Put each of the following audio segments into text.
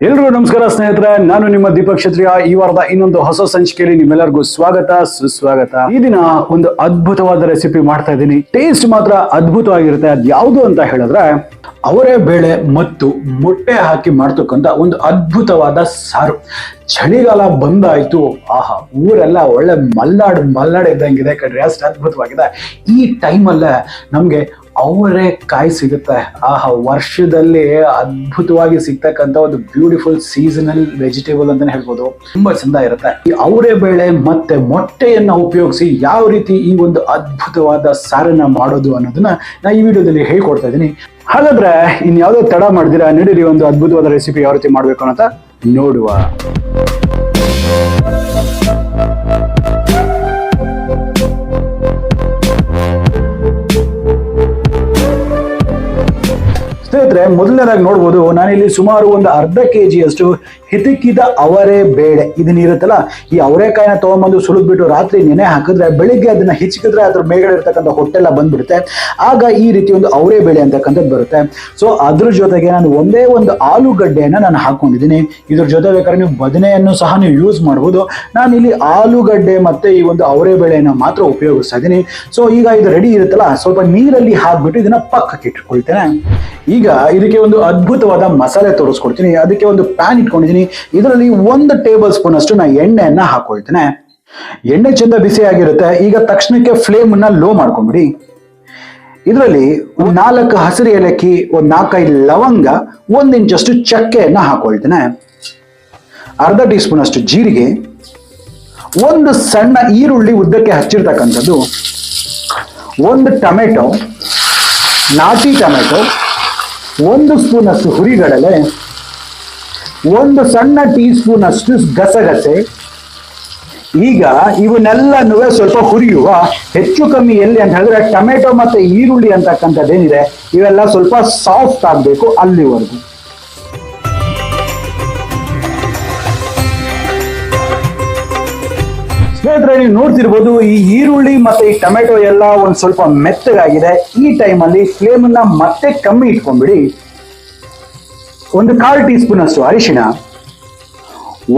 ಎಲ್ರಿಗೂ ನಮಸ್ಕಾರ ಸ್ನೇಹಿತರೆ, ನಾನು ನಿಮ್ಮ ದೀಪಕ್ ಕ್ಷತ್ರಿಯ. ಈ ವಾರದ ಇನ್ನೊಂದು ಹೊಸ ಸಂಚಿಕೆಯಲ್ಲಿ ನಿಮ್ಮೆಲ್ಲರಿಗೂ ಸ್ವಾಗತ ಸುಸ್ವಾಗತ. ಈ ದಿನ ಒಂದು ಅದ್ಭುತವಾದ ರೆಸಿಪಿ ಮಾಡ್ತಾ ಇದ್ದೀನಿ. ಟೇಸ್ಟ್ ಮಾತ್ರ ಅದ್ಭುತವಾಗಿರುತ್ತೆ. ಅದ್ ಯಾವುದು ಅಂತ ಹೇಳಿದ್ರೆ ಅವರೆಬೇಳೆ ಮತ್ತು ಮೊಟ್ಟೆ ಹಾಕಿ ಮಾಡ್ತಕ್ಕಂಥ ಒಂದು ಅದ್ಭುತವಾದ ಸಾರು. ಚಳಿಗಾಲ ಬಂದಾಯ್ತು, ಆಹಾ, ಊರೆಲ್ಲ ಒಳ್ಳೆ ಮಲ್ನಾಡ್ ಇದ್ದಂಗಿದೆ ಕಡ್ರಿ, ಅಷ್ಟು ಅದ್ಭುತವಾಗಿದೆ. ಈ ಟೈಮಲ್ಲೇ ನಮ್ಗೆ ಅವರೆಕಾಯಿ ಸಿಗುತ್ತೆ. ಆಹಾ, ವರ್ಷದಲ್ಲಿ ಅದ್ಭುತವಾಗಿ ಸಿಗ್ತಕ್ಕಂಥ ಒಂದು ಬ್ಯೂಟಿಫುಲ್ ಸೀಸನಲ್ ವೆಜಿಟೇಬಲ್ ಅಂತಾನೆ ಹೇಳ್ಬೋದು. ತುಂಬಾ ಚಂದ ಇರುತ್ತೆ. ಈ ಅವರೆಬೇಳೆ ಮತ್ತೆ ಮೊಟ್ಟೆಯನ್ನ ಉಪಯೋಗಿಸಿ ಯಾವ ರೀತಿ ಈ ಒಂದು ಅದ್ಭುತವಾದ ಸಾರನ್ನ ಮಾಡೋದು ಅನ್ನೋದನ್ನ ನಾ ಈ ವಿಡಿಯೋದಲ್ಲಿ ಹೇಳ್ಕೊಡ್ತಾ ಇದ್ದೀನಿ. ಹಾಗಾದ್ರೆ ಇನ್ಯಾವುದೋ ತಡ ಮಾಡಿದಿರಾ, ನಡೀರಿ ಒಂದು ಅದ್ಭುತವಾದ ರೆಸಿಪಿ ಯಾವ ರೀತಿ ಮಾಡ್ಬೇಕು ಅಂತ ನೋಡುವ. ಸ್ನೇಹಿತರೆ, ಮೊದಲನೇದಾಗಿ ನೋಡ್ಬೋದು, ನಾನಿಲ್ಲಿ ಸುಮಾರು ಒಂದು ಅರ್ಧ ಕೆಜಿಯಷ್ಟು ಹಿತಿಕಿದ ಅವರೆಬೇಳೆ ಇದನ್ನಿರುತ್ತಲ್ಲ, ಈ ಅವರೆಕಾಯಿನ ತಗೊಂಡ್ಬಂದು ಸುಲಿದ್ಬಿಟ್ಟು ರಾತ್ರಿ ನೆನೆ ಹಾಕಿದ್ರೆ ಬೆಳಿಗ್ಗೆ ಅದನ್ನ ಹಿಚ್ಕಿದ್ರೆ ಅದ್ರ ಮೇಲ್ಗಡೆ ಇರ್ತಕ್ಕಂಥ ಹೊಟ್ಟೆಲ್ಲ ಬಂದ್ಬಿಡುತ್ತೆ. ಆಗ ಈ ರೀತಿ ಒಂದು ಅವರೆಬೇಳೆ ಅಂತಕ್ಕಂಥದ್ದು ಬರುತ್ತೆ. ಸೊ ಅದ್ರ ಜೊತೆಗೆ ನಾನು ಒಂದೇ ಒಂದು ಆಲೂಗಡ್ಡೆಯನ್ನ ನಾನು ಹಾಕೊಂಡಿದ್ದೀನಿ. ಇದ್ರ ಜೊತೆ ಬೇಕಾದ್ರೆ ನೀವು ಬದನೆಯನ್ನು ಸಹ ನೀವು ಯೂಸ್ ಮಾಡ್ಬೋದು. ನಾನು ಇಲ್ಲಿ ಆಲೂಗಡ್ಡೆ ಮತ್ತೆ ಈ ಒಂದು ಅವರೆಬೇಳೆಯನ್ನ ಮಾತ್ರ ಉಪಯೋಗಿಸ್ತಾ ಇದ್ದೀನಿ. ಸೊ ಈಗ ಇದು ರೆಡಿ ಇರುತ್ತಲ್ಲ, ಸ್ವಲ್ಪ ನೀರಲ್ಲಿ ಹಾಕ್ಬಿಟ್ಟು ಇದನ್ನ ಪಕ್ಕಕ್ಕೆ ಇಟ್ಕೊಳ್ತೇನೆ. ಈಗ ಇದಕ್ಕೆ ಒಂದು ಅದ್ಭುತವಾದ ಮಸಾಲೆ ತೋರಿಸ್ಕೊಡ್ತೀನಿ. ಅದಕ್ಕೆ ಒಂದು ಪ್ಯಾನ್ ಇಟ್ಕೊಂಡಿದ್ದೀನಿ. ಇದರಲ್ಲಿ 1 ಟೇಬಲ್ ಸ್ಪೂನ್ ಅಷ್ಟು ನಾ ಎಣ್ಣೆಯನ್ನ ಹಾಕೊಳ್ತೇನೆ. ಎಣ್ಣೆ ಚಂದ ಬಿಸಿ ಆಗಿರುತ್ತೆ. ಈಗ ತಕ್ಷಣಕ್ಕೆ ಫ್ಲೇಮ್ ಅನ್ನ ಲೋ ಮಾಡ್ಕೊಂಡ್ಬಿಡಿ. ಇದರಲ್ಲಿ 4 ಹಸಿರು ಏಲಕ್ಕಿ, 4-5 ಲವಂಗ, 1 ಇಂಚಷ್ಟು ಚಕ್ಕೆಯನ್ನ ಹಾಕೊಳ್ತೇನೆ. ಅರ್ಧ ಟೀ ಸ್ಪೂನ್ ಅಷ್ಟು ಜೀರಿಗೆ, 1 ಸಣ್ಣ ಈರುಳ್ಳಿ ಉದ್ದಕ್ಕೆ ಹಚ್ಚಿರ್ತಕ್ಕಂಥದ್ದು, 1 ಟೊಮೆಟೊ, ನಾಟಿ ಟೊಮೆಟೊ, 1 ಸ್ಪೂನ್ ಅಷ್ಟು ಹುರಿಗಡಲೆ, 1 ಸಣ್ಣ ಟೀ ಸ್ಪೂನ್ ಅಷ್ಟು ಗಸಗಸೆ. ಈಗ ಇವನ್ನೆಲ್ಲನೂ ಸ್ವಲ್ಪ ಹುರಿಯುವ. ಹೆಚ್ಚು ಕಮ್ಮಿ ಎಲ್ಲಿ ಅಂತ ಹೇಳಿದ್ರೆ ಟೊಮೆಟೊ ಮತ್ತೆ ಈರುಳ್ಳಿ ಅಂತಕ್ಕಂಥದ್ದೇನಿದೆ ಇವೆಲ್ಲ ಸ್ವಲ್ಪ ಸಾಫ್ಟ್ ಆಗಬೇಕು ಅಲ್ಲಿವರೆಗೂ. ಸ್ನೇಹಿತರೆ, ನೀವು ನೋಡ್ತಿರ್ಬೋದು, ಈ ಈರುಳ್ಳಿ ಮತ್ತೆ ಈ ಟೊಮೆಟೊ ಎಲ್ಲ ಒಂದ್ ಸ್ವಲ್ಪ ಮೆತ್ತಗಾಗಿದೆ. ಈ ಟೈಮಲ್ಲಿ ಫ್ಲೇಮ್ ಅನ್ನ ಮತ್ತೆ ಕಮ್ಮಿ ಇಟ್ಕೊಂಡ್ಬಿಡಿ. 1/4 ಟೀ ಸ್ಪೂನ್ ಅಷ್ಟು ಅರಿಶಿಣ,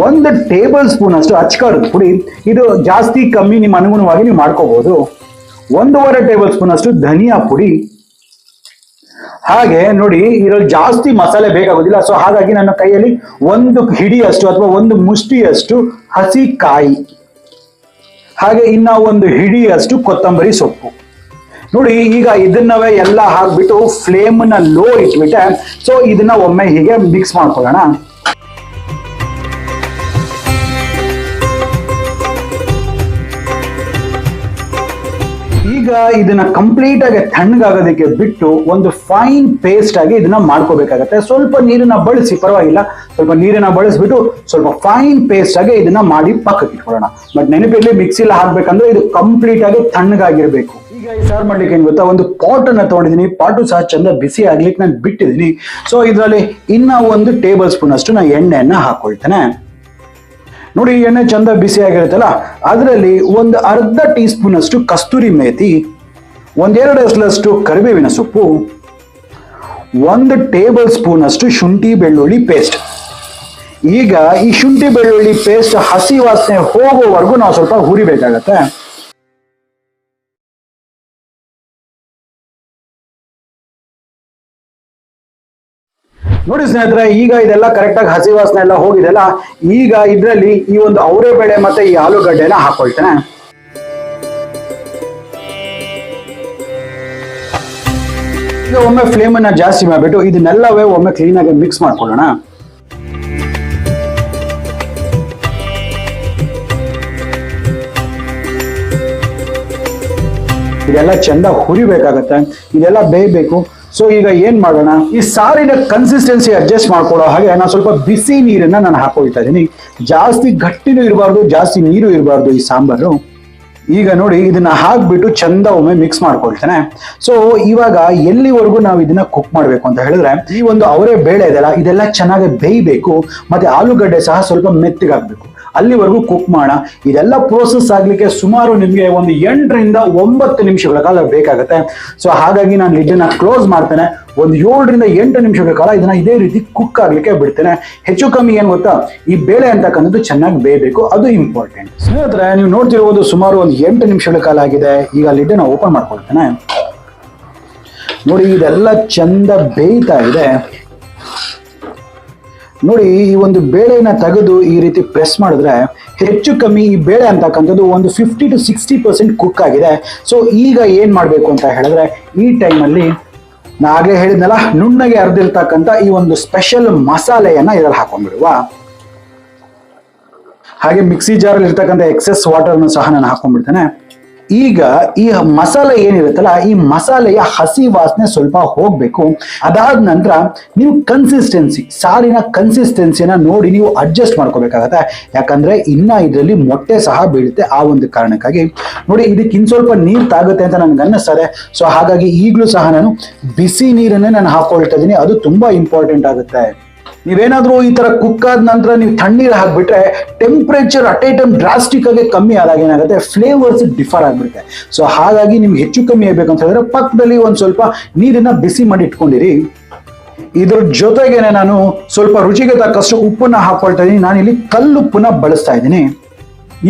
1 ಟೇಬಲ್ ಸ್ಪೂನ್ ಅಷ್ಟು ಅಚ್ಕಾರದ ಪುಡಿ. ಇದು ಜಾಸ್ತಿ ಕಮ್ಮಿ ನಿಮ್ಮ ಅನುಗುಣವಾಗಿ ನೀವು ಮಾಡ್ಕೋಬಹುದು. 1.5 ಟೇಬಲ್ ಸ್ಪೂನ್ ಅಷ್ಟು ಧನಿಯಾ ಪುಡಿ. ಹಾಗೆ ನೋಡಿ, ಇದರಲ್ಲಿ ಜಾಸ್ತಿ ಮಸಾಲೆ ಬೇಕಾಗೋದಿಲ್ಲ. ಸೊ ಹಾಗಾಗಿ ನನ್ನ ಕೈಯಲ್ಲಿ 1 ಹಿಡಿಯಷ್ಟು ಅಥವಾ 1 ಮುಷ್ಟಿಯಷ್ಟು ಹಸಿ ಕಾಯಿ, ಹಾಗೆ ಇನ್ನ 1 ಹಿಡಿಯಷ್ಟು ಕೊತ್ತಂಬರಿ ಸೊಪ್ಪು. ನೋಡಿ, ಈಗ ಇದನ್ನವೇ ಎಲ್ಲ ಹಾಕ್ಬಿಟ್ಟು ಫ್ಲೇಮ್ ನ ಲೋ ಇಟ್ಬಿಟ್ಟೆ. ಸೊ ಇದನ್ನ ಒಮ್ಮೆ ಹೀಗೆ ಮಿಕ್ಸ್ ಮಾಡ್ಕೊಳ್ಳೋಣ. ಈಗ ಇದನ್ನ ಕಂಪ್ಲೀಟ್ ಆಗಿ ತಣ್ಣಗಾಗೋದಕ್ಕೆ ಬಿಟ್ಟು ಒಂದು ಫೈನ್ ಪೇಸ್ಟ್ ಆಗಿ ಇದನ್ನ ಮಾಡ್ಕೋಬೇಕಾಗತ್ತೆ. ಸ್ವಲ್ಪ ನೀರನ್ನ ಬಳಸಿ, ಪರವಾಗಿಲ್ಲ, ಸ್ವಲ್ಪ ನೀರನ್ನ ಬಳಸ್ಬಿಟ್ಟು ಸ್ವಲ್ಪ ಫೈನ್ ಪೇಸ್ಟ್ ಆಗಿ ಇದನ್ನ ಮಾಡಿ ಪಕ್ಕಕ್ಕೆ ಇಟ್ಕೊಳ್ಳೋಣ. ಬಟ್ ನೆನಪಿರ್ಲಿ, ಮಿಕ್ಸಿಲಿ ಹಾಕ್ಬೇಕಂದ್ರೆ ಇದು ಕಂಪ್ಲೀಟ್ ಆಗಿ ತಣ್ಣಗಾಗಿರ್ಬೇಕು. ಈಗ ಈ ಸಾರು ಮಾಡ್ಲಿಕ್ಕೆ ಏನ್ ಗೊತ್ತಾ, ಒಂದು ಪಾಟ್ ಅನ್ನ ತಗೊಂಡಿದ್ದೀನಿ. ಪಾಟು ಸಹ ಚಂದ ಬಿಸಿ ಆಗ್ಲಿಕ್ಕೆ ನಾನು ಬಿಟ್ಟಿದ್ದೀನಿ. ಸೊ ಇದರಲ್ಲಿ ಇನ್ನ 1 ಟೇಬಲ್ ಸ್ಪೂನ್ ಅಷ್ಟು ನಾನು ಎಣ್ಣೆಯನ್ನ ಹಾಕೊಳ್ತೇನೆ. ನೋಡಿ, ಎಣ್ಣೆ ಚಂದ ಬಿಸಿ ಆಗಿರುತ್ತಲ್ಲ, ಅದರಲ್ಲಿ 1 ಅರ್ಧ ಟೀ ಸ್ಪೂನ್ ಅಷ್ಟು ಕಸ್ತೂರಿ ಮೇಥಿ, 1-2 ಎಸಳಷ್ಟು ಕರಿಬೇವಿನ ಸೊಪ್ಪು, 1 ಟೇಬಲ್ ಸ್ಪೂನ್ ಅಷ್ಟು ಶುಂಠಿ ಬೆಳ್ಳುಳ್ಳಿ ಪೇಸ್ಟ್. ಈಗ ಈ ಶುಂಠಿ ಬೆಳ್ಳುಳ್ಳಿ ಪೇಸ್ಟ್ ಹಸಿ ವಾಸನೆ ಹೋಗೋವರೆಗೂ ನಾವು ಸ್ವಲ್ಪ ಹುರಿಬೇಕಾಗತ್ತೆ. ನೋಡಿ ಸ್ನೇಹಿತರೆ, ಈಗ ಇದೆಲ್ಲ ಕರೆಕ್ಟ್ ಆಗಿ ಹಸಿ ವಾಸನೆ ಎಲ್ಲ ಹೋಗಿದೆಲ್ಲ. ಈಗ ಇದರಲ್ಲಿ ಈ ಒಂದು ಅವರೆಬೇಳೆ ಮತ್ತೆ ಈ ಆಲೂಗಡ್ಡೆನ ಹಾಕೊಳ್ತೇನೆ. ಈಗ ಒಮ್ಮೆ ಫ್ಲೇಮ್ ಅನ್ನ ಜಾಸ್ತಿ ಮಾಡ್ಬಿಟ್ಟು ಇದನ್ನೆಲ್ಲವೇ ಒಮ್ಮೆ ಕ್ಲೀನ್ ಆಗಿ ಮಿಕ್ಸ್ ಮಾಡ್ಕೊಳ್ಳೋಣ. ಇದೆಲ್ಲ ಚಂದ ಹುರಿಬೇಕಾಗತ್ತೆ, ಇದೆಲ್ಲ ಬೇಯಬೇಕು. ಸೊ ಈಗ ಏನ್ ಮಾಡೋಣ, ಈ ಸಾರಿನ ಕನ್ಸಿಸ್ಟೆನ್ಸಿ ಅಡ್ಜಸ್ಟ್ ಮಾಡ್ಕೊಳ್ಳೋ ಹಾಗೆ ನಾನು ಸ್ವಲ್ಪ ಬಿಸಿ ನೀರನ್ನ ನಾನು ಹಾಕೊಳ್ತಾ ಇದ್ದೀನಿ. ಜಾಸ್ತಿ ಗಟ್ಟಿನೂ ಇರಬಾರ್ದು, ಜಾಸ್ತಿ ನೀರು ಇರಬಾರ್ದು ಈ ಸಾಂಬಾರು. ಈಗ ನೋಡಿ, ಇದನ್ನ ಹಾಕ್ಬಿಟ್ಟು ಚಂದ ಒಮ್ಮೆ ಮಿಕ್ಸ್ ಮಾಡ್ಕೊಳ್ತೇನೆ. ಸೊ ಇವಾಗ ಎಲ್ಲಿವರೆಗೂ ನಾವು ಇದನ್ನ ಕುಕ್ ಮಾಡ್ಬೇಕು ಅಂತ ಹೇಳಿದ್ರೆ, ಈ ಒಂದು ಅವರೆಬೇಳೆ ಇದೆಲ್ಲ ಇದೆಲ್ಲ ಚೆನ್ನಾಗಿ ಬೇಯಬೇಕು. ಮತ್ತೆ ಆಲೂಗಡ್ಡೆ ಸಹ ಸ್ವಲ್ಪ ಮೆತ್ತಗಾಗ್ಬೇಕು. ಅಲ್ಲಿವರೆಗೂ ಕುಕ್ ಮಾಡೋಣ. ಇದೆಲ್ಲ ಪ್ರೋಸೆಸ್ ಆಗ್ಲಿಕ್ಕೆ ಸುಮಾರು ನಿಮಗೆ ಒಂದು 8 ರಿಂದ 9 ನಿಮಿಷಗಳ ಕಾಲ ಬೇಕಾಗುತ್ತೆ. ಸೊ ಹಾಗಾಗಿ ನಾನು ಲಿಡ್ಡನ್ನ ಕ್ಲೋಸ್ ಮಾಡ್ತೇನೆ. ಒಂದು 7 ರಿಂದ 8 ನಿಮಿಷಗಳ ಕಾಲ ಇದನ್ನ ಇದೇ ರೀತಿ ಕುಕ್ ಆಗ್ಲಿಕ್ಕೆ ಬಿಡ್ತೇನೆ. ಹೆಚ್ಚು ಕಮ್ಮಿ ಏನ್ ಗೊತ್ತಾ, ಈ ಬೇಳೆ ಅಂತಕ್ಕಂಥದ್ದು ಚೆನ್ನಾಗಿ ಬೇಯಬೇಕು, ಅದು ಇಂಪಾರ್ಟೆಂಟ್. ಸ್ನೇಹಿತರೆ, ನೀವು ನೋಡ್ತಿರ್ಬೋದು ಸುಮಾರು ಒಂದು 8 ನಿಮಿಷಗಳ ಕಾಲ ಆಗಿದೆ. ಈಗ ಲಿಡ್ಡನ್ನ ಓಪನ್ ಮಾಡ್ಕೊಳ್ತೇನೆ. ನೋಡಿ, ಇದೆಲ್ಲ ಚಂದ ಬೇಯ್ತಾ ಇದೆ. ನೋಡಿ, ಈ ಒಂದು ಬೇಳೆನ ತೆಗೆದು ಈ ರೀತಿ ಪ್ರೆಸ್ ಮಾಡಿದ್ರೆ ಹೆಚ್ಚು ಕಮ್ಮಿ ಈ ಬೇಳೆ ಅಂತಕ್ಕಂಥದ್ದು ಒಂದು 50 to 60% ಕುಕ್ ಆಗಿದೆ. ಸೊ ಈಗ ಏನ್ ಮಾಡ್ಬೇಕು ಅಂತ ಹೇಳಿದ್ರೆ, ಈ ಟೈಮಲ್ಲಿ ನಾ ಆಗ್ಲೇ ಹೇಳಿದ್ನಲ್ಲ, ನುಣ್ಣಗೆ ಅರ್ದಿರ್ತಕ್ಕಂಥ ಈ ಒಂದು ಸ್ಪೆಷಲ್ ಮಸಾಲೆಯನ್ನ ಇದರಲ್ಲಿ ಹಾಕೊಂಡ್ಬಿಡುವ. ಹಾಗೆ ಮಿಕ್ಸಿ ಜಾರಲ್ಲಿ ಇರ್ತಕ್ಕಂಥ ಎಕ್ಸೆಸ್ ವಾಟರ್ನ ಸಹ ನಾನು ಹಾಕೊಂಡ್ಬಿಡ್ತೇನೆ. ಈಗ ಈ ಮಸಾಲೆ ಏನಿರುತ್ತಲ್ಲ, ಈ ಮಸಾಲೆಯ ಹಸಿ ವಾಸನೆ ಸ್ವಲ್ಪ ಹೋಗ್ಬೇಕು. ಅದಾದ ನಂತರ ನೀವು ಸಾರಿನ ಕನ್ಸಿಸ್ಟೆನ್ಸಿನ ನೋಡಿ ನೀವು ಅಡ್ಜಸ್ಟ್ ಮಾಡ್ಕೋಬೇಕಾಗತ್ತೆ. ಯಾಕಂದ್ರೆ ಇನ್ನ ಇದರಲ್ಲಿ ಮೊಟ್ಟೆ ಸಹ ಬೀಳುತ್ತೆ. ಆ ಒಂದು ಕಾರಣಕ್ಕಾಗಿ ನೋಡಿ, ಇದಕ್ಕೆ ಇನ್ ಸ್ವಲ್ಪ ನೀರು ತಾಗುತ್ತೆ ಅಂತ ನನ್ಗೆ ಅನ್ನಿಸ್ತದೆ. ಸೊ ಹಾಗಾಗಿ ಈಗಲೂ ಸಹ ನಾನು ಬಿಸಿ ನೀರನ್ನೇ ನಾನು ಹಾಕೊಳ್ತಾ ಇದ್ದೀನಿ. ಅದು ತುಂಬಾ ಇಂಪಾರ್ಟೆಂಟ್ ಆಗುತ್ತೆ. ನೀವೇನಾದ್ರೂ ಈ ತರ ಕುಕ್ ಆದ ನಂತರ ನೀವು ತಣ್ಣೀರು ಹಾಕ್ಬಿಟ್ರೆ temperature at A time drastic ಆಗಿ ಕಮ್ಮಿ ಆದಾಗ ಏನಾಗುತ್ತೆ, ಫ್ಲೇವರ್ಸ್ ಡಿಫರ್ ಆಗ್ಬಿಡುತ್ತೆ. ಸೊ ಹಾಗಾಗಿ ನಿಮ್ಗೆ ಹೆಚ್ಚು ಕಮ್ಮಿ ಆಗ್ಬೇಕಂತ ಹೇಳಿದ್ರೆ ಪಕ್ಕದಲ್ಲಿ ಒಂದ್ ಸ್ವಲ್ಪ ನೀರನ್ನ ಬಿಸಿ ಮಾಡಿ ಇಟ್ಕೊಂಡಿರಿ. ಇದ್ರ ಜೊತೆಗೇನೆ ನಾನು ಸ್ವಲ್ಪ ರುಚಿಗೆ ತಕ್ಕಷ್ಟು ಉಪ್ಪನ್ನ ಹಾಕೊಳ್ತಾ ಇದ್ದೀನಿ. ನಾನಿಲ್ಲಿ ಕಲ್ಲುಪ್ಪನ್ನ ಬಳಸ್ತಾ ಇದ್ದೀನಿ.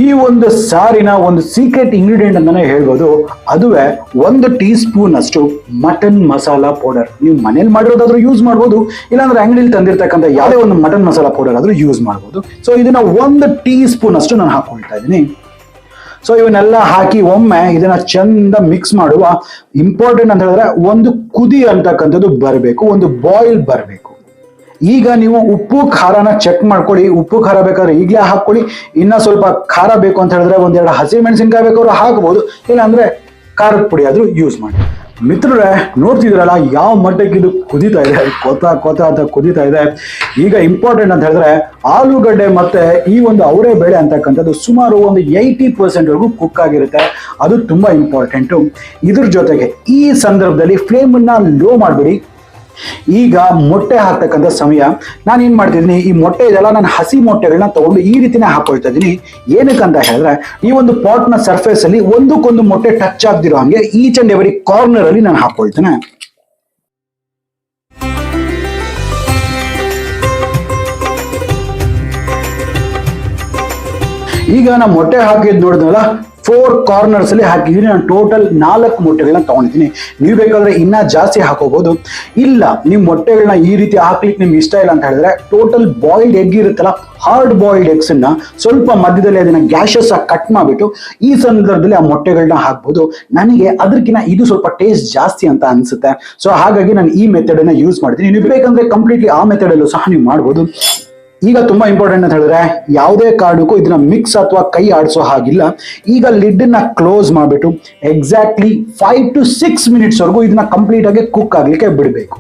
ಈ ಒಂದು ಸಾರಿನ ಒಂದು ಸೀಕ್ರೆಟ್ ಇಂಗ್ರೀಡಿಯೆಂಟ್ ಅಂತಾನೆ ಹೇಳ್ಬೋದು. ಅದುವೇ 1 ಟೀ ಸ್ಪೂನ್ ಅಷ್ಟು ಮಟನ್ ಮಸಾಲಾ ಪೌಡರ್. ನೀವು ಮನೇಲಿ ಮಾಡಿರೋದಾದ್ರೂ ಯೂಸ್ ಮಾಡ್ಬೋದು, ಇಲ್ಲಾಂದ್ರೆ ಅಂಗಡಿಲಿ ತಂದಿರ್ತಕ್ಕಂಥ ಯಾವುದೇ ಒಂದು ಮಟನ್ ಮಸಾಲಾ ಪೌಡರ್ ಆದ್ರೂ ಯೂಸ್ ಮಾಡ್ಬೋದು. ಸೊ ಇದನ್ನ 1 ಟೀ ಸ್ಪೂನ್ ಅಷ್ಟು ನಾನು ಹಾಕೊಳ್ತಾ ಇದ್ದೀನಿ. ಸೊ ಇವನ್ನೆಲ್ಲ ಹಾಕಿ ಒಮ್ಮೆ ಇದನ್ನ ಚಂದ ಮಿಕ್ಸ್ ಮಾಡುವ. ಇಂಪಾರ್ಟೆಂಟ್ ಅಂತ ಹೇಳಿದ್ರೆ ಒಂದು ಕುದಿ ಅಂತಕ್ಕಂಥದ್ದು ಬರಬೇಕು, ಒಂದು ಬಾಯ್ಲ್ ಬರಬೇಕು. ಈಗ ನೀವು ಉಪ್ಪು ಖಾರನ ಚೆಕ್ ಮಾಡ್ಕೊಳ್ಳಿ. ಉಪ್ಪು ಖಾರ ಬೇಕಾದ್ರೆ ಈಗಲೇ ಹಾಕೊಳ್ಳಿ. ಇನ್ನ ಸ್ವಲ್ಪ ಖಾರ ಬೇಕು ಅಂತ ಹೇಳಿದ್ರೆ 1-2 ಹಸಿ ಮೆಣಸಿನ್ಕಾಯಿ ಬೇಕಾದ್ರೂ ಹಾಕಬಹುದು, ಇಲ್ಲಾಂದ್ರೆ ಖಾರದ ಪುಡಿ ಆದ್ರೂ ಯೂಸ್ ಮಾಡಿ. ಮಿತ್ರರೇ, ನೋಡ್ತಿದ್ರಲ್ಲ ಯಾವ ಮಟ್ಟಕ್ಕೆ ಇದು ಕುದೀತಾ ಇದೆ, ಕೊತ ಅಂತ ಕುದೀತಾ ಇದೆ. ಈಗ ಇಂಪಾರ್ಟೆಂಟ್ ಅಂತ ಹೇಳಿದ್ರೆ ಆಲೂಗಡ್ಡೆ ಮತ್ತೆ ಈ ಒಂದು ಅವರೆಬೇಳೆ ಅಂತಕ್ಕಂಥದ್ದು ಸುಮಾರು ಒಂದು 80% ವರೆಗೂ ಕುಕ್ ಆಗಿರುತ್ತೆ. ಅದು ತುಂಬಾ ಇಂಪಾರ್ಟೆಂಟು. ಇದ್ರ ಜೊತೆಗೆ ಈ ಸಂದರ್ಭದಲ್ಲಿ ಫ್ಲೇಮ್ ಅನ್ನ ಲೋ ಮಾಡ್ಬಿಡಿ. ಈಗ ಮೊಟ್ಟೆ ಹಾಕ್ತಕ್ಕಂಥ ಸಮಯ. ನಾನು ಏನ್ ಮಾಡ್ತಿದ್ದೀನಿ, ಈ ಮೊಟ್ಟೆ ಇದೆಲ್ಲ ನಾನು ಹಸಿ ಮೊಟ್ಟೆಗಳನ್ನ ತಗೊಂಡು ಈ ರೀತಿನೇ ಹಾಕೊಳ್ತಾ ಇದ್ದೀನಿ. ಏನಕ್ಕಂತ ಹೇಳಿದ್ರೆ, ಈ ಒಂದು ಪಾಟ್ ನ ಸರ್ಫೇಸ್ ಅಲ್ಲಿ ಒಂದಕ್ಕೊಂದು ಮೊಟ್ಟೆ ಟಚ್ ಆಗ್ದಿರೋ ಹಂಗೆ ಈಚ್ ಅಂಡ್ ಎವರಿ ಕಾರ್ನರ್ ಅಲ್ಲಿ ನಾನು ಹಾಕೊಳ್ತೇನೆ. ಈಗ ನಾನು ಮೊಟ್ಟೆ ಹಾಕಿದ್ ನೋಡಿದ್ನಲ್ಲ, 4 ಕಾರ್ನರ್ಸ್ ಅಲ್ಲಿ ಹಾಕಿದ್ದೀನಿ. ನಾನು ಟೋಟಲ್ 4 ಮೊಟ್ಟೆಗಳನ್ನ ತಗೊಂಡಿದ್ದೀನಿ. ನೀವು ಬೇಕಾದ್ರೆ ಇನ್ನ ಜಾಸ್ತಿ ಹಾಕೋಬಹುದು. ಇಲ್ಲ, ನೀವು ಮೊಟ್ಟೆಗಳನ್ನ ಈ ರೀತಿ ಹಾಕ್ಲಿಕ್ಕೆ ನಿಮ್ಗೆ ಇಷ್ಟ ಇಲ್ಲ ಅಂತ ಹೇಳಿದ್ರೆ ಟೋಟಲ್ ಬಾಯ್ಲ್ಡ್ ಎಗ್ ಇರುತ್ತಲ್ಲ, ಹಾರ್ಡ್ ಬಾಯ್ಲ್ಡ್ ಎಗ್ಸ್ ಅನ್ನ ಸ್ವಲ್ಪ ಮಧ್ಯದಲ್ಲಿ ಅದನ್ನ ಗ್ಯಾಶಸ್ ಆಗಿ ಕಟ್ ಮಾಡ್ಬಿಟ್ಟು ಈ ಸಂದರ್ಭದಲ್ಲಿ ಆ ಮೊಟ್ಟೆಗಳನ್ನ ಹಾಕ್ಬೋದು. ನನಗೆ ಅದಕ್ಕಿಂತ ಇದು ಸ್ವಲ್ಪ ಟೇಸ್ಟ್ ಜಾಸ್ತಿ ಅಂತ ಅನ್ಸುತ್ತೆ. ಸೊ ಹಾಗಾಗಿ ನಾನು ಈ ಮೆಥಡ್ ಅನ್ನ ಯೂಸ್ ಮಾಡ್ತೀನಿ. ನೀವು ಬೇಕಂದ್ರೆ ಕಂಪ್ಲೀಟ್ಲಿ ಆ ಮೆಥಡ್ ಅಲ್ಲೂ ಸಹ ನೀವು ಮಾಡ್ಬೋದು. ಈಗ ತುಂಬಾ ಇಂಪಾರ್ಟೆಂಟ್ ಅಂತ ಹೇಳಿದ್ರೆ, ಯಾವುದೇ ಕಾರಣಕ್ಕೂ ಇದನ್ನ ಮಿಕ್ಸ್ ಅಥವಾ ಕೈ ಆಡಿಸೋ ಹಾಗಿಲ್ಲ. ಈಗ ಲಿಡ್ ನ ಕ್ಲೋಸ್ ಮಾಡ್ಬಿಟ್ಟು ಎಕ್ಸಾಕ್ಟ್ಲಿ 5 to 6 ಮಿನಿಟ್ಸ್ ವರೆಗೂ ಇದನ್ನ ಕಂಪ್ಲೀಟ್ ಆಗಿ ಕುಕ್ ಆಗ್ಲಿಕ್ಕೆ ಬಿಡಬೇಕು.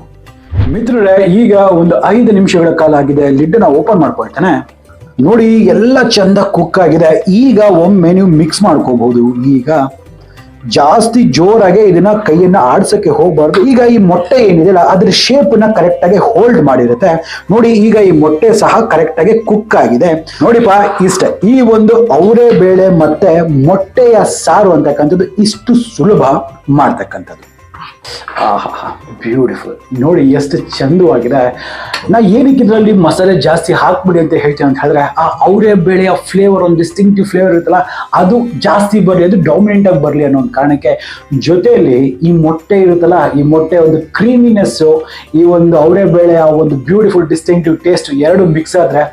ಮಿತ್ರರೇ, ಈಗ ಒಂದು 5 ನಿಮಿಷಗಳ ಕಾಲ ಆಗಿದೆ. ಲಿಡ್ ನ ಓಪನ್ ಮಾಡ್ಕೊಳ್ತೇನೆ. ನೋಡಿ, ಎಲ್ಲ ಚಂದ ಕುಕ್ ಆಗಿದೆ. ಈಗ ಒಮ್ಮೆ ನೀವು ಮಿಕ್ಸ್ ಮಾಡ್ಕೋಬಹುದು. ಈಗ ಜಾಸ್ತಿ ಜೋರಾಗೆ ಇದನ್ನ ಕೈಯನ್ನ ಆಡ್ಸಕ್ಕೆ ಹೋಗ್ಬಾರ್ದು. ಈಗ ಈ ಮೊಟ್ಟೆ ಏನಿದೆಯಲ್ಲ ಅದ್ರ ಶೇಪ್ ನ ಕರೆಕ್ಟ್ ಆಗಿ ಹೋಲ್ಡ್ ಮಾಡಿರುತ್ತೆ. ನೋಡಿ, ಈಗ ಈ ಮೊಟ್ಟೆ ಸಹ ಕರೆಕ್ಟ್ ಆಗಿ ಕುಕ್ ಆಗಿದೆ. ನೋಡಿಪ್ಪ, ಇಷ್ಟ ಈ ಒಂದು ಅವರೆಬೇಳೆ ಮತ್ತೆ ಮೊಟ್ಟೆಯ ಸಾರು ಅಂತಕ್ಕಂಥದ್ದು ಇಷ್ಟು ಸುಲಭ ಮಾಡ್ತಕ್ಕಂಥದ್ದು. ಆಹಾ, ಬ್ಯೂಟಿಫುಲ್. ನೋಡಿ ಎಷ್ಟು ಚಂದವಾಗಿದೆ. ನಾ ಏನಕ್ಕೆ ಇದರಲ್ಲಿ ಮಸಾಲೆ ಜಾಸ್ತಿ ಹಾಕ್ಬಿಡಿ ಅಂತ ಹೇಳ್ತೀನಿ ಅಂತ ಹೇಳಿದ್ರೆ, ಆ ಅವರೆಬೇಳೆಯ ಫ್ಲೇವರ್, ಒಂದು ಡಿಸ್ಟಿಂಕ್ಟಿವ್ ಫ್ಲೇವರ್ ಇರುತ್ತಲ್ಲ, ಅದು ಜಾಸ್ತಿ ಬರಲಿ, ಅದು ಡಾಮಿನೆಂಟ್ ಆಗಿ ಬರಲಿ ಅನ್ನೋ ಒಂದು ಕಾರಣಕ್ಕೆ. ಜೊತೆಯಲ್ಲಿ ಈ ಮೊಟ್ಟೆ ಇರುತ್ತಲ್ಲ, ಈ ಮೊಟ್ಟೆ ಒಂದು ಕ್ರೀಮಿನೆಸ್ಸು, ಈ ಒಂದು ಅವರೆಬೇಳೆಯ ಒಂದು ಬ್ಯೂಟಿಫುಲ್ ಡಿಸ್ಟಿಂಕ್ಟಿವ್ ಟೇಸ್ಟ್ ಎರಡು ಮಿಕ್ಸ್ ಆದ್ರೆ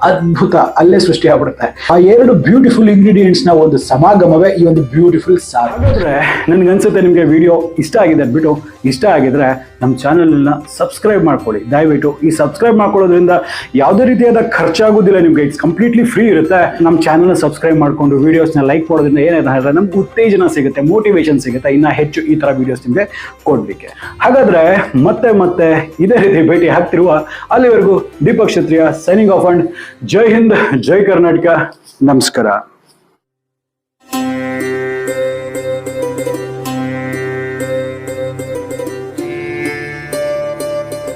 ಅದ್ಭುತ ಅಲ್ಲೇ ಸೃಷ್ಟಿ ಆಗ್ಬಿಡುತ್ತೆ. ಆ 2 ಬ್ಯೂಟಿಫುಲ್ ಇಂಗ್ರೀಡಿಯೆಂಟ್ಸ್ ನ ಒಂದು ಸಮಾಗಮವೇ ಈ ಒಂದು ಬ್ಯೂಟಿಫುಲ್ ಸಾರು. ಹಾಗಾದ್ರೆ ನನ್ಗನ್ಸುತ್ತೆ ನಿಮ್ಗೆ ವಿಡಿಯೋ ಇಷ್ಟ ಆಗಿದೆ. ಬಿಟ್ಟು ಇಷ್ಟ ಆಗಿದ್ರೆ ನಮ್ಮ ಚಾನಲ್ ನ ಸಬ್ಸ್ಕ್ರೈಬ್ ಮಾಡ್ಕೊಳ್ಳಿ ದಯವಿಟ್ಟು. ಈ ಸಬ್ಸ್ಕ್ರೈಬ್ ಮಾಡ್ಕೊಳ್ಳೋದ್ರಿಂದ ಯಾವುದೇ ರೀತಿಯಾದ ಖರ್ಚಾಗೋದಿಲ್ಲ ನಿಮ್ಗೆ. ಇಟ್ಸ್ ಕಂಪ್ಲೀಟ್ಲಿ ಫ್ರೀ ಇರುತ್ತೆ. ನಮ್ಮ ಚಾನಲ್ ನ ಸಬ್ಸ್ಕ್ರೈಬ್ ಮಾಡ್ಕೊಂಡು ವಿಡಿಯೋಸ್ನ ಲೈಕ್ ಮಾಡೋದ್ರಿಂದ ಏನಾದ್ರೆ ನಮ್ಗೆ ಉತ್ತೇಜನ ಸಿಗುತ್ತೆ, ಮೋಟಿವೇಶನ್ ಸಿಗುತ್ತೆ ಇನ್ನ ಹೆಚ್ಚು ಈ ತರ ವಿಡಿಯೋಸ್ ನಿಮ್ಗೆ ಕೊಡ್ಲಿಕ್ಕೆ. ಹಾಗಾದ್ರೆ ಮತ್ತೆ ಇದೇ ರೀತಿ ಭೇಟಿ ಆಗ್ತಿರುವ ಅಲ್ಲಿವರೆಗೂ ದೀಪಕ್ ಕ್ಷತ್ರಿಯ ಸೈನಿಂಗ್ ಆಫ್ ಅಂಡ್ ಜೈ ಹಿಂದ್, ಜೈ ಕರ್ನಾಟಕ, ನಮಸ್ಕಾರ.